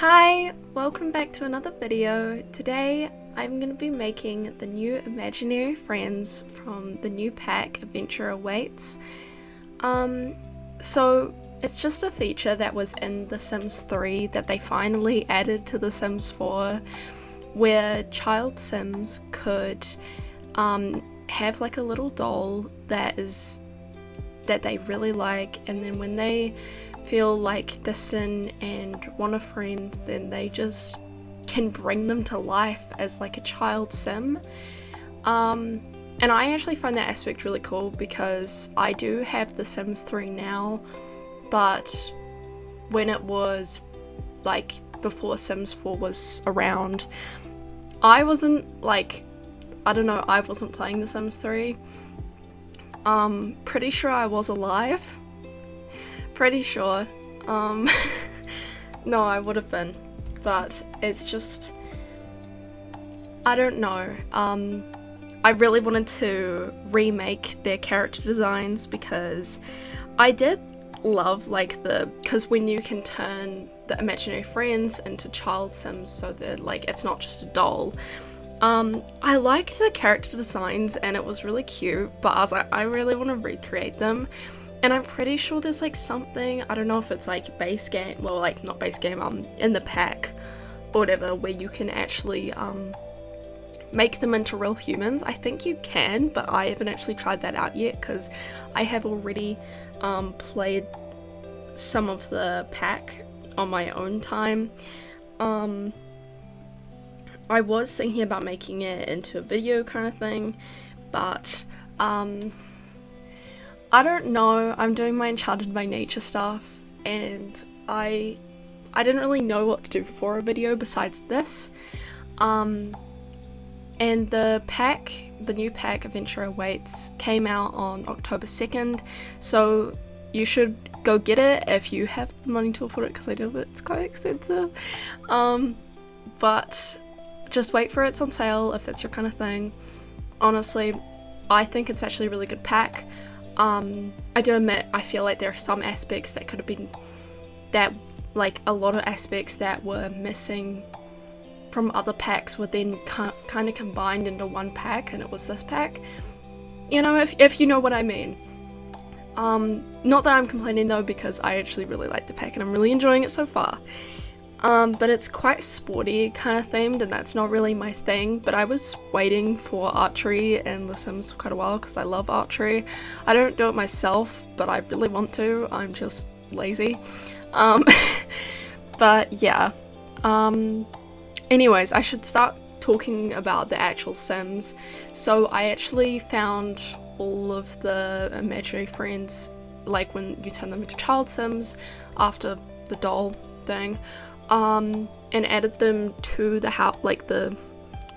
Hi, welcome back to another video. Today I'm going to be making the new imaginary friends from the new pack Adventure Awaits. So it's just a feature that was in The Sims 3 that they finally added to The Sims 4, where child Sims could have like a little doll that they really like, and then when they feel like distant and want a friend, then they just can bring them to life as like a child sim. And I actually find that aspect really cool because I do have The Sims 3 now, but when it was like before Sims 4 was around, I wasn't I wasn't playing The Sims 3. Pretty sure I was alive. Pretty sure. No, I would have been, but it's just, I don't know. I really wanted to remake their character designs because I did love because when you can turn the imaginary friends into child sims so that it's not just a doll. I liked the character designs and it was really cute, but I was like, I really want to recreate them. And I'm pretty sure there's something, I don't know if it's base game, well not base game, in the pack or whatever, where you can actually make them into real humans. I think you can, but I haven't actually tried that out yet because I have already played some of the pack on my own time. I was thinking about making it into a video kind of thing, but I don't know. I'm doing my Enchanted by Nature stuff, and I didn't really know what to do for a video besides this. And the new pack Adventure Awaits came out on October 2nd, so you should go get it if you have the money to afford it, because I know that it's quite expensive. But just wait for it's on sale if that's your kind of thing. Honestly, I think it's actually a really good pack. I do admit I feel like there are some aspects that could have been a lot of aspects that were missing from other packs were then kind of combined into one pack, and it was this pack. You know, if you know what I mean. Not that I'm complaining though, because I actually really like the pack and I'm really enjoying it so far. But it's quite sporty kind of themed, and that's not really my thing, but I was waiting for archery in The Sims for quite a while because I love archery. I don't do it myself, but I really want to. I'm just lazy. But yeah. Anyways, I should start talking about the actual Sims. So I actually found all of the imaginary friends, when you turn them into child Sims after the doll thing. And added them to the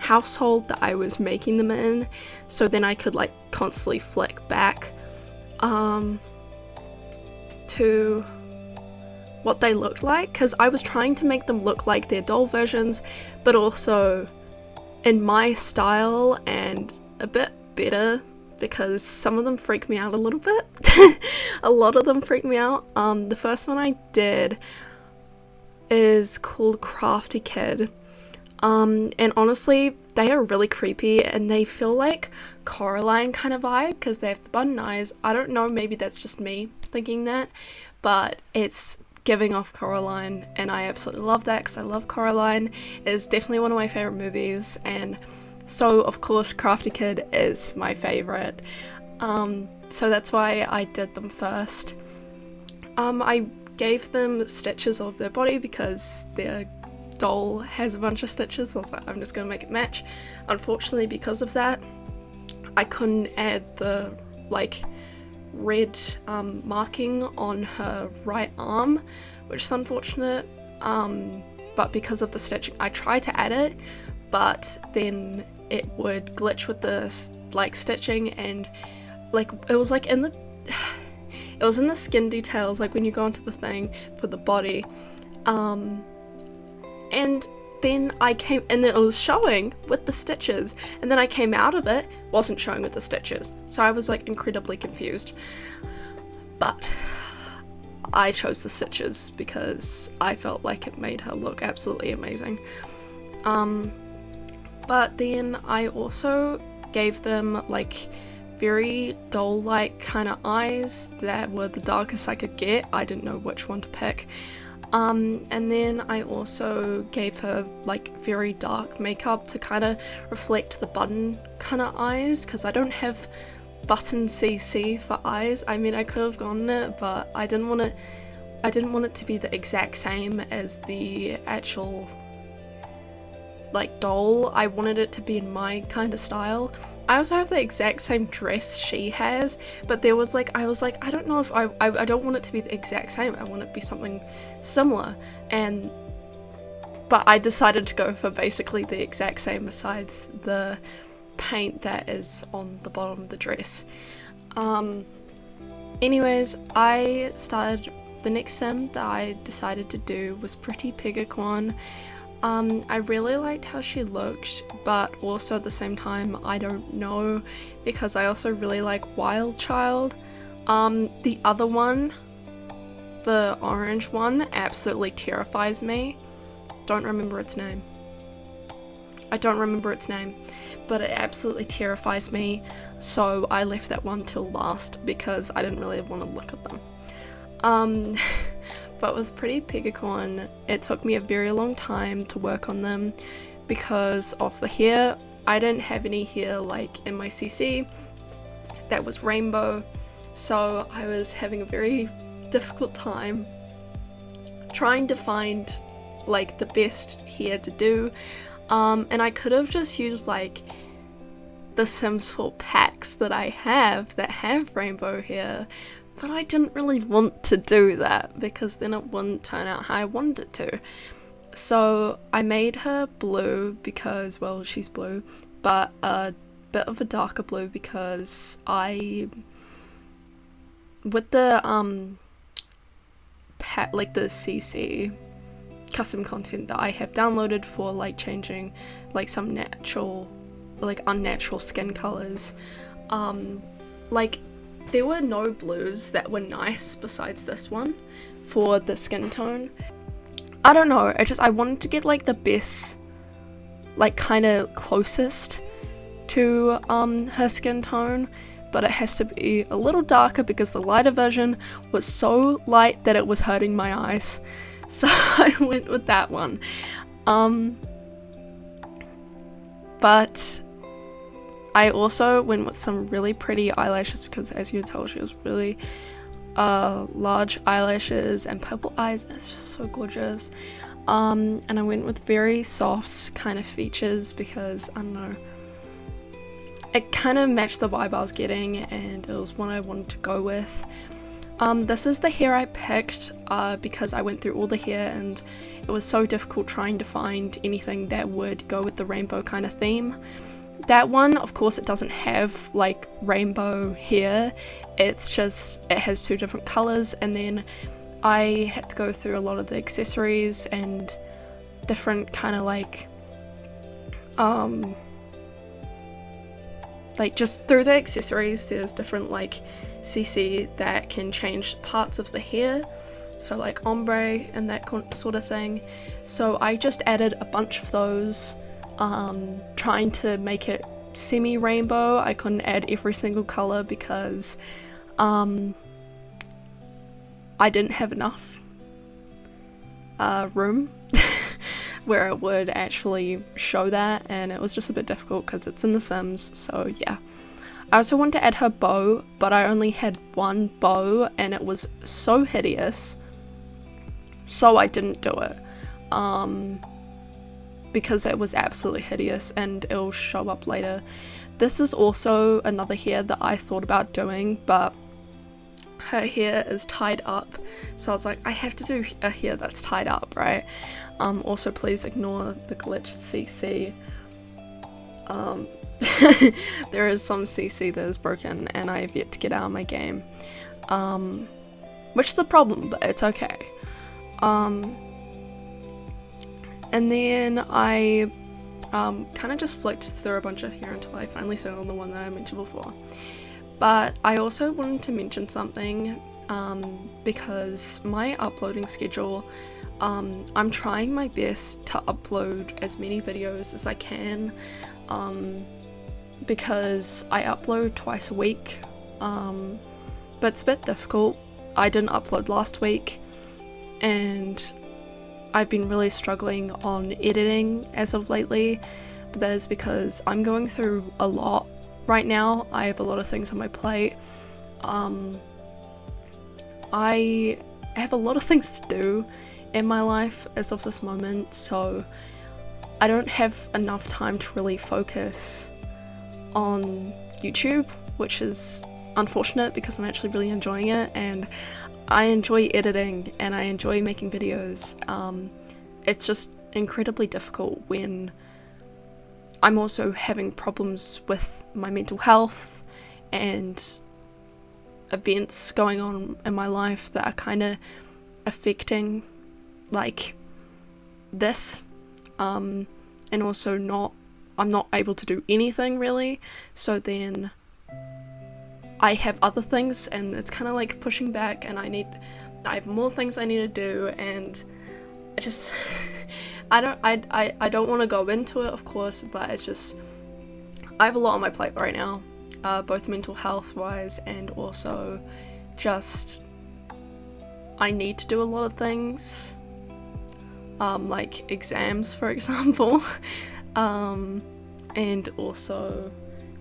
household that I was making them in, so then I could constantly flick back to what they looked like, because I was trying to make them look like their doll versions, but also in my style and a bit better, because some of them freak me out a little bit. A lot of them freak me out. The first one I did is called Crafty Kid, and honestly they are really creepy and they feel like Coraline kind of vibe because they have the button eyes. I don't know, maybe that's just me thinking that, but it's giving off Coraline and I absolutely love that because I love Coraline. It's definitely one of my favorite movies, and so of course Crafty Kid is my favorite, so that's why I did them first. I gave them stitches of their body because their doll has a bunch of stitches, so I was like, I'm just gonna make it match. Unfortunately, because of that, I couldn't add the red marking on her right arm, which is unfortunate. But because of the stitching, I tried to add it, but then it would glitch with the stitching, and it was in the it was in the skin details, when you go into the thing for the body, and then it was showing with the stitches, and then I came out of it, wasn't showing with the stitches, so I was incredibly confused. But I chose the stitches because I felt like it made her look absolutely amazing. But then I also gave them like very doll-like kind of eyes that were the darkest I could get. I didn't know which one to pick. And then I also gave her like very dark makeup to kind of reflect the button kind of eyes, because I don't have button CC for eyes. I mean, I could have gone it, but I didn't want it to be the exact same as the actual like doll. I wanted it to be in my kind of style. I also have the exact same dress she has, but there was like, I was like, I don't know if I don't want it to be the exact same. I want it to be something similar, but I decided to go for basically the exact same besides the paint that is on the bottom of the dress. Anyways, the next sim that I decided to do was Pretty Peggacorn. I really liked how she looked, but also at the same time, I don't know, because I also really like Wild Child. The other one, the orange one, absolutely terrifies me. Don't remember its name. I don't remember its name, but it absolutely terrifies me, so I left that one till last because I didn't really want to look at them. But with Pretty Peggacorn, it took me a very long time to work on them because of the hair. I didn't have any hair like in my CC that was rainbow, so I was having a very difficult time trying to find like the best hair to do. And I could have just used like the Sims 4 packs that I have that have rainbow hair, but I didn't really want to do that because then it wouldn't turn out how I wanted it to. So I made her blue because, well, she's blue, but a bit of a darker blue because with the like the CC custom content that I have downloaded for like changing like some unnatural skin colors, like there were no blues that were nice besides this one for the skin tone. I don't know, I wanted to get like the best, like kind of closest to her skin tone, but it has to be a little darker because the lighter version was so light that it was hurting my eyes. So I went with that one. But I also went with some really pretty eyelashes because, as you can tell, she has really large eyelashes and purple eyes. It's just so gorgeous. And I went with very soft kind of features because, I don't know, it kind of matched the vibe I was getting and it was what I wanted to go with. This is the hair I picked because I went through all the hair and it was so difficult trying to find anything that would go with the rainbow kind of theme. That one, of course, it doesn't have like rainbow hair, it's just, it has two different colors, and then I had to go through a lot of the accessories and different kind of like just through the accessories there's different like CC that can change parts of the hair, so like ombre and that sort of thing. So I just added a bunch of those, trying to make it semi-rainbow. I couldn't add every single color because I didn't have enough room where it would actually show that, and it was just a bit difficult because it's in The Sims, so yeah. I also wanted to add her bow, but I only had one bow and it was so hideous, so I didn't do it. Because it was absolutely hideous and it'll show up later. This is also another hair that I thought about doing, but her hair is tied up, so I was like, I have to do a hair that's tied up, right? Also please ignore the glitched CC. There is some CC that is broken and I have yet to get out of my game, which is a problem, but it's okay. And then I kind of just flicked through a bunch of hair until I finally settled on the one that I mentioned before. But I also wanted to mention something because my uploading schedule, I'm trying my best to upload as many videos as I can, because I upload twice a week, but it's a bit difficult. I didn't upload last week, and I've been really struggling on editing as of lately, but that is because I'm going through a lot right now. I have a lot of things on my plate. I have a lot of things to do in my life as of this moment, so I don't have enough time to really focus on YouTube, which is unfortunate because I'm actually really enjoying it, and I enjoy editing and I enjoy making videos. It's just incredibly difficult when I'm also having problems with my mental health and events going on in my life that are kind of affecting like this, and also I'm not able to do anything really, so then I have other things and it's kind of like pushing back, and I have more things I need to do, and I just I don't want to go into it, of course, but it's just I have a lot on my plate right now, both mental health wise and also just I need to do a lot of things, like exams, for example, and also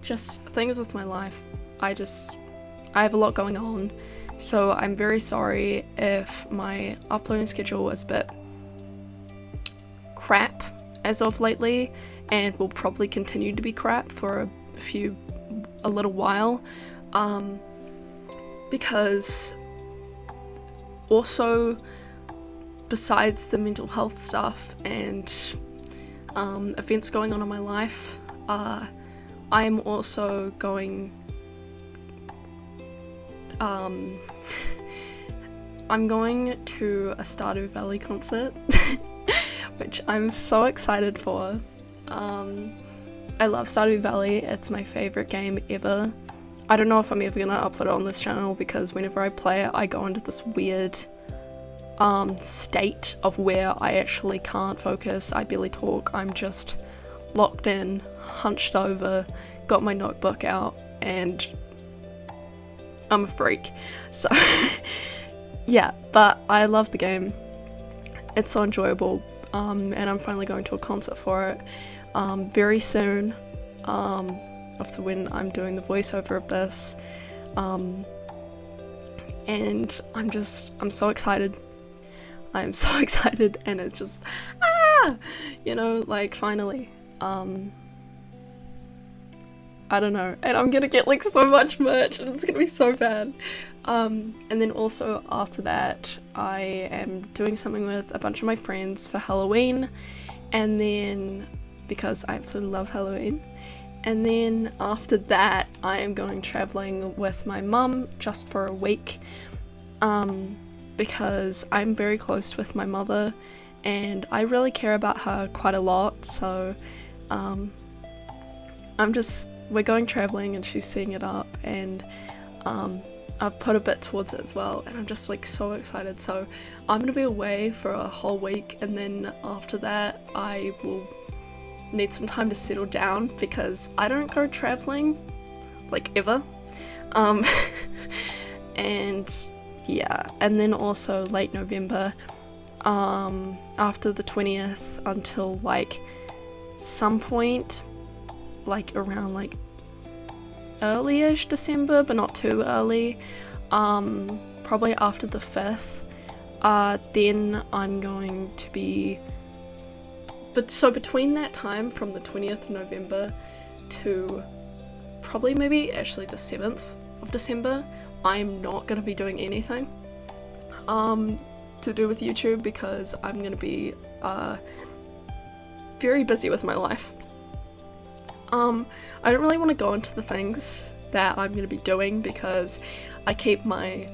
just things with my life. I have a lot going on, so I'm very sorry if my uploading schedule is a bit crap as of lately, and will probably continue to be crap for a little while, because also besides the mental health stuff and events going on in my life, I'm also going I'm going to a Stardew Valley concert which I'm so excited for. I love Stardew Valley, it's my favorite game ever. I don't know if I'm ever gonna upload it on this channel because whenever I play it I go into this weird state of where I actually can't focus, I barely talk, I'm just locked in, hunched over, got my notebook out, and I'm a freak. So yeah, but I love the game. It's so enjoyable, and I'm finally going to a concert for it very soon, after when I'm doing the voiceover of this, and I'm so excited. I'm so excited, and it's just like finally. I don't know, and I'm gonna get like so much merch and it's gonna be so bad. And then also after that I am doing something with a bunch of my friends for Halloween, and then because I absolutely love Halloween, and then after that I am going traveling with my mum just for a week, because I'm very close with my mother and I really care about her quite a lot, so we're going traveling and she's setting it up, and I've put a bit towards it as well, and I'm just like so excited. So I'm gonna be away for a whole week, and then after that I will need some time to settle down because I don't go traveling like ever. And yeah, and then also late November, after the 20th until like some point like around like early-ish December, but not too early, probably after the 5th, then I'm going to be, so between that time from the 20th of November to probably maybe actually the 7th of December, I'm not going to be doing anything to do with YouTube because I'm going to be very busy with my life. I don't really want to go into the things that I'm going to be doing because I keep my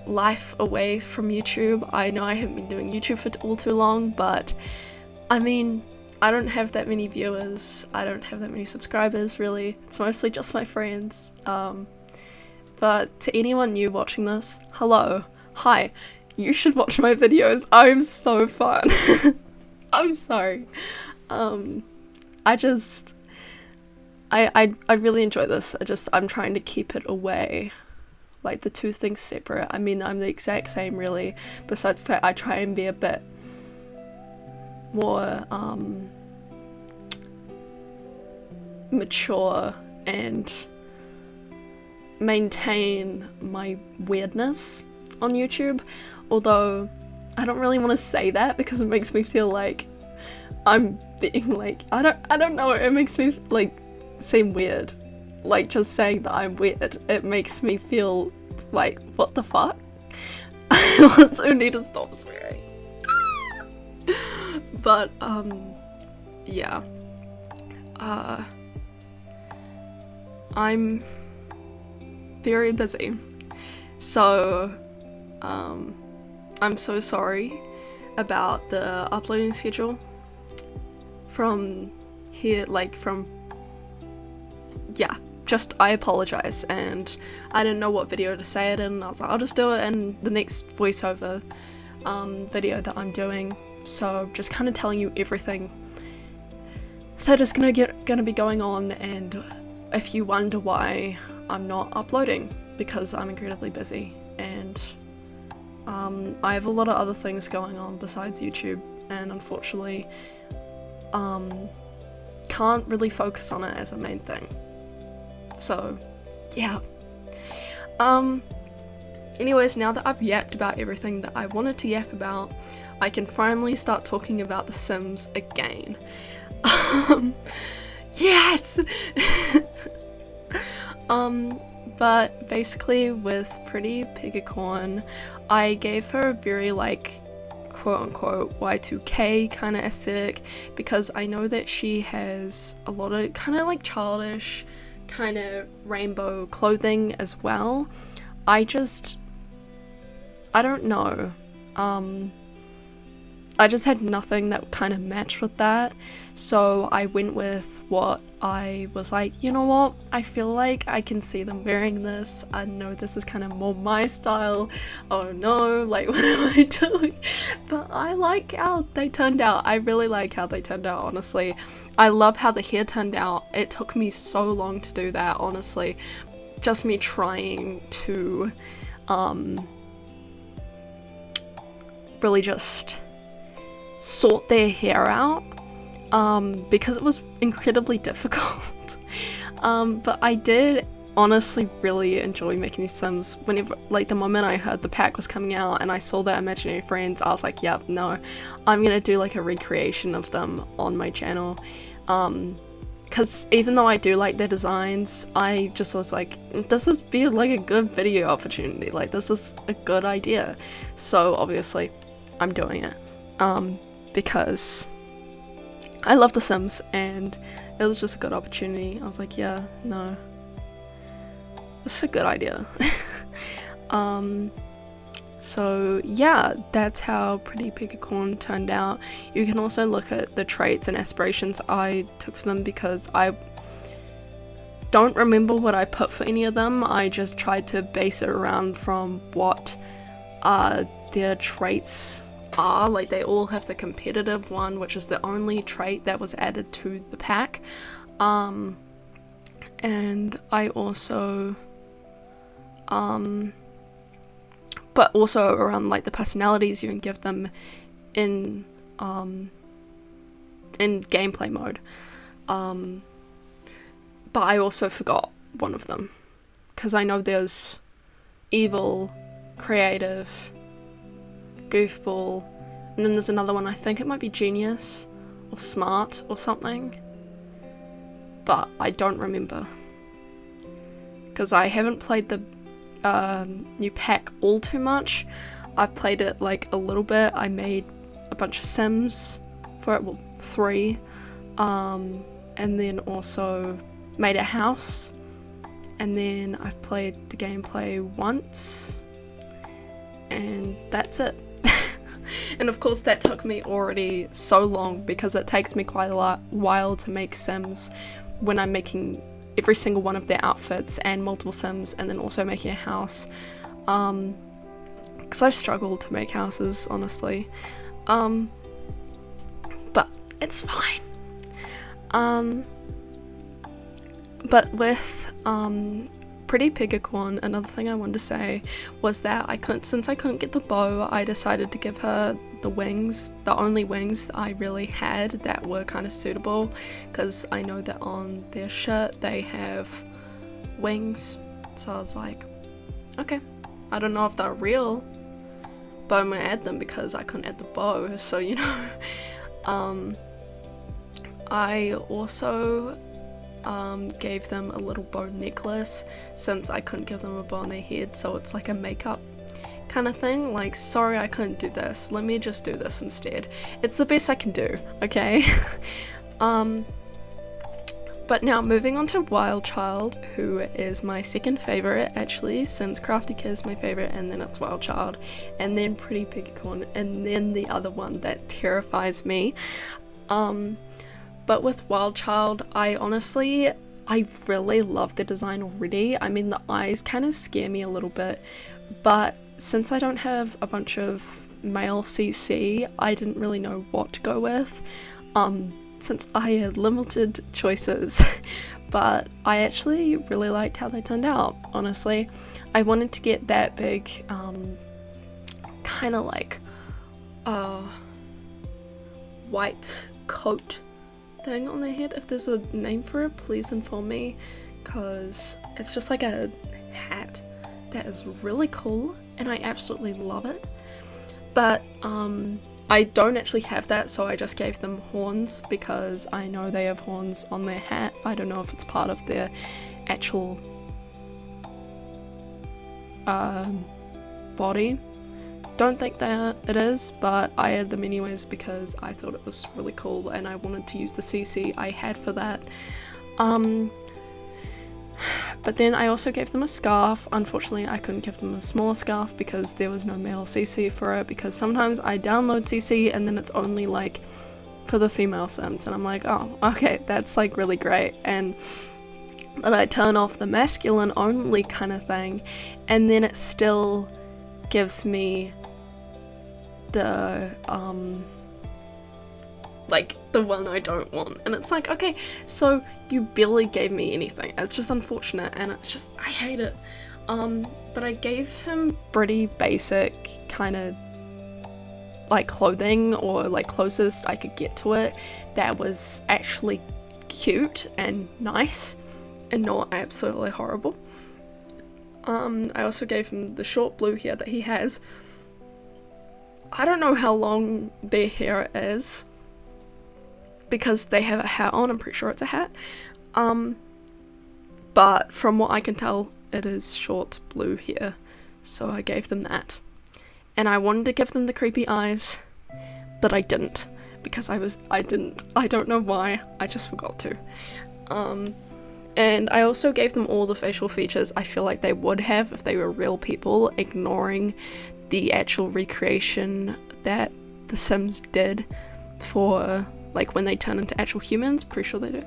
life away from YouTube. I know I haven't been doing YouTube for all too long, but I mean, I don't have that many viewers, I don't have that many subscribers really, it's mostly just my friends. But to anyone new watching this, hello, hi, you should watch my videos. I'm so fun. I'm sorry. I really enjoy this. I'm trying to keep it away. Like the two things separate. I mean, I'm the exact same really. Besides the fact I try and be a bit more mature and maintain my weirdness on YouTube. Although I don't really want to say that because it makes me feel like I'm being like, I don't know, it makes me like seem weird. Like just saying that I'm weird, it makes me feel like, what the fuck? I also need to stop swearing. But yeah. I'm very busy. So I'm so sorry about the uploading schedule from here, like from, yeah, just I apologize, and I didn't know what video to say it in. I was like, I'll just do it in the next voiceover video that I'm doing. So just kind of telling you everything that is gonna be going on, and if you wonder why I'm not uploading, because I'm incredibly busy, and I have a lot of other things going on besides YouTube, and unfortunately can't really focus on it as a main thing. So yeah. Anyways, now that I've yapped about everything that I wanted to yap about, I can finally start talking about The Sims again. Yes! But basically with Pretty Piggicorn, I gave her a very like quote-unquote Y2K kind of aesthetic, because I know that she has a lot of kind of like childish kind of rainbow clothing as well. I don't know. I just had nothing that kind of matched with that, so I went with what I was like, you know what, I feel like I can see them wearing this. I know this is kind of more my style. Oh no, like what am I doing? But I like how they turned out. I really like how they turned out, honestly. I love how the hair turned out. It took me so long to do that, honestly. Just me trying to really just sort their hair out, because it was incredibly difficult. But I did honestly really enjoy making these Sims. Whenever, like the moment I heard the pack was coming out and I saw their imaginary friends, I was like, yep, no, I'm gonna do like a recreation of them on my channel. Because even though I do like their designs, I just was like, this would be like a good video opportunity, like this is a good idea. So obviously I'm doing it. Because I love The Sims and it was just a good opportunity. I was like, yeah, no, this is a good idea. So yeah, that's how Pretty Piggicorn turned out. You can also look at the traits and aspirations I took for them, because I don't remember what I put for any of them. I just tried to base it around from what their traits are. Like they all have the competitive one, which is the only trait that was added to the pack. And I also but also around like the personalities you can give them in gameplay mode. But I also forgot one of them, because I know there's evil, creative, goofball, and then there's another one, I think it might be genius or smart or something, but I don't remember because I haven't played the new pack all too much. I've played it like a little bit. I made a bunch of Sims for it, well 3, and then also made a house, and then I've played the gameplay once, and that's it. And of course that took me already so long, because it takes me quite a while to make Sims when I'm making every single one of their outfits and multiple Sims, and then also making a house. because I struggle to make houses, honestly. But it's fine. But with Pretty Pegacorn, another thing I wanted to say was that since I couldn't get the bow, I decided to give her the wings, the only wings that I really had that were kind of suitable, because I know that on their shirt they have wings, so I was like, okay, I don't know if they're real, but I'm gonna add them because I couldn't add the bow, so you know. I also gave them a little bow necklace since I couldn't give them a bow on their head, so it's like a makeup kind of thing, like, sorry I couldn't do this, let me just do this instead. It's the best I can do, okay? But now moving on to Wild Child, who is my second favourite actually, since Crafty Kid is my favourite, and then it's Wild Child, and then Pretty Pegacorn, and then the other one that terrifies me. But with Wild Child, I really love the design already. I mean, the eyes kind of scare me a little bit, but since I don't have a bunch of male CC, I didn't really know what to go with, since I had limited choices. But I actually really liked how they turned out, honestly. I wanted to get that big, kind of like, white coat thing on their head. If there's a name for it, please inform me, because it's just like a hat that is really cool and I absolutely love it. But I don't actually have that, so I just gave them horns because I know they have horns on their hat. I don't know if it's part of their actual body. Don't think that it is, but I had them anyways because I thought it was really cool and I wanted to use the CC I had for that. But then I also gave them a scarf. Unfortunately, I couldn't give them a smaller scarf because there was no male CC for it, because sometimes I download CC and then it's only like for the female sims, and I'm like, oh, okay, that's like really great. And then I turn off the masculine only kind of thing, and then it still gives me the like the one I don't want, and it's like, okay, so you barely gave me anything. It's just unfortunate, and it's just, I hate it. But I gave him pretty basic kind of like clothing, or like closest I could get to it that was actually cute and nice and not absolutely horrible. I also gave him the short blue hair that he has. I don't know how long their hair is because they have a hat on. I'm pretty sure it's a hat. But from what I can tell, it is short blue hair, so I gave them that. And I wanted to give them the creepy eyes, but I didn't, because I don't know why, I just forgot to. And I also gave them all the facial features I feel like they would have if they were real people, ignoring the actual recreation that The Sims did for, like, when they turn into actual humans. Pretty sure they do.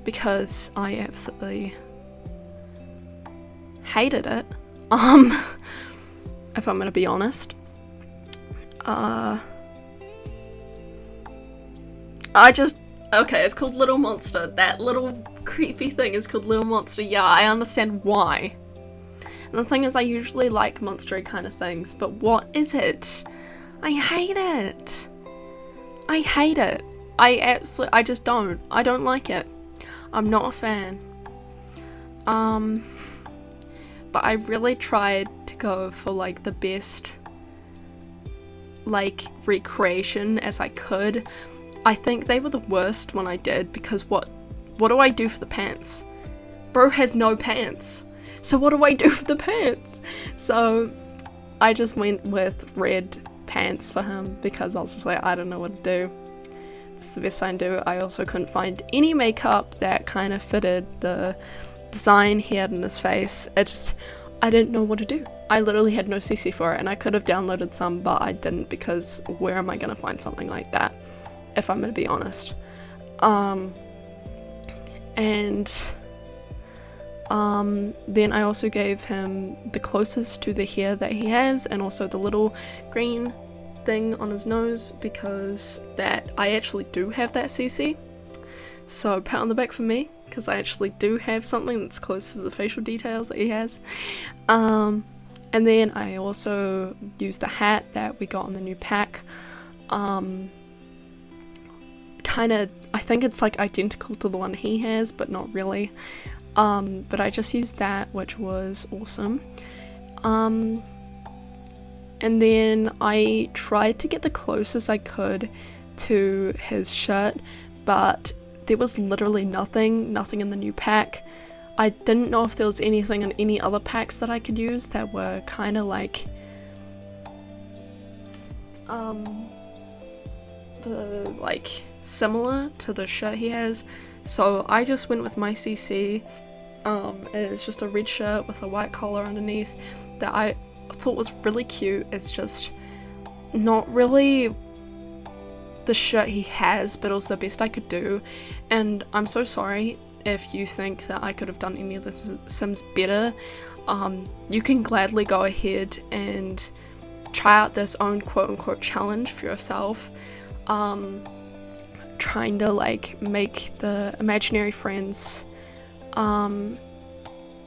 Because I absolutely hated it, if I'm gonna be honest. Okay, it's called Little Monster. That little creepy thing is called Little Monster. Yeah, I understand why. And the thing is, I usually like monstery kind of things, but what is it? I hate it. I hate it. I just don't. I don't like it. I'm not a fan. But I really tried to go for like the best like recreation as I could. I think they were the worst when I did, because what do I do for the pants? Bro has no pants. So what do I do for the pants? So I just went with red pants for him because I was just like, I don't know what to do. This is the best I can do. I also couldn't find any makeup that kind of fitted the design he had in his face. I didn't know what to do. I literally had no CC for it, and I could have downloaded some, but I didn't, because where am I gonna find something like that, if I'm gonna be honest? And Then I also gave him the closest to the hair that he has, and also the little green thing on his nose, because that I actually do have that CC. So pat on the back for me, because I actually do have something that's close to the facial details that he has. And then I also used the hat that we got in the new pack. Kind of, I think it's like identical to the one he has, but not really. But I just used that, which was awesome. And then I tried to get the closest I could to his shirt, but there was literally nothing in the new pack. I didn't know if there was anything in any other packs that I could use that were kind of like similar to the shirt he has. So I just went with my CC. It's just a red shirt with a white collar underneath that I thought was really cute. It's just not really the shirt he has, but it was the best I could do, and I'm so sorry if you think that I could have done any of the Sims better. You can gladly go ahead and try out this own quote-unquote challenge for yourself, trying to like make the imaginary friends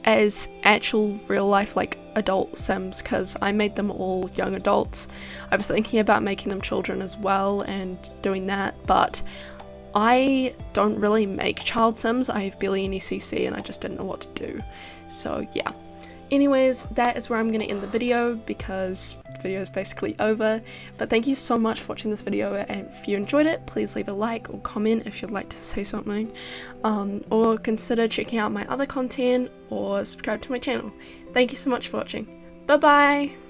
as actual real life like adult Sims, because I made them all young adults. I was thinking about making them children as well and doing that, but I don't really make child Sims. I have barely any CC and I just didn't know what to do. So yeah. Anyways, that is where I'm going to end the video, because the video is basically over. But thank you so much for watching this video, and if you enjoyed it, please leave a like or comment if you'd like to say something, or consider checking out my other content or subscribe to my channel. Thank you so much for watching. Bye bye!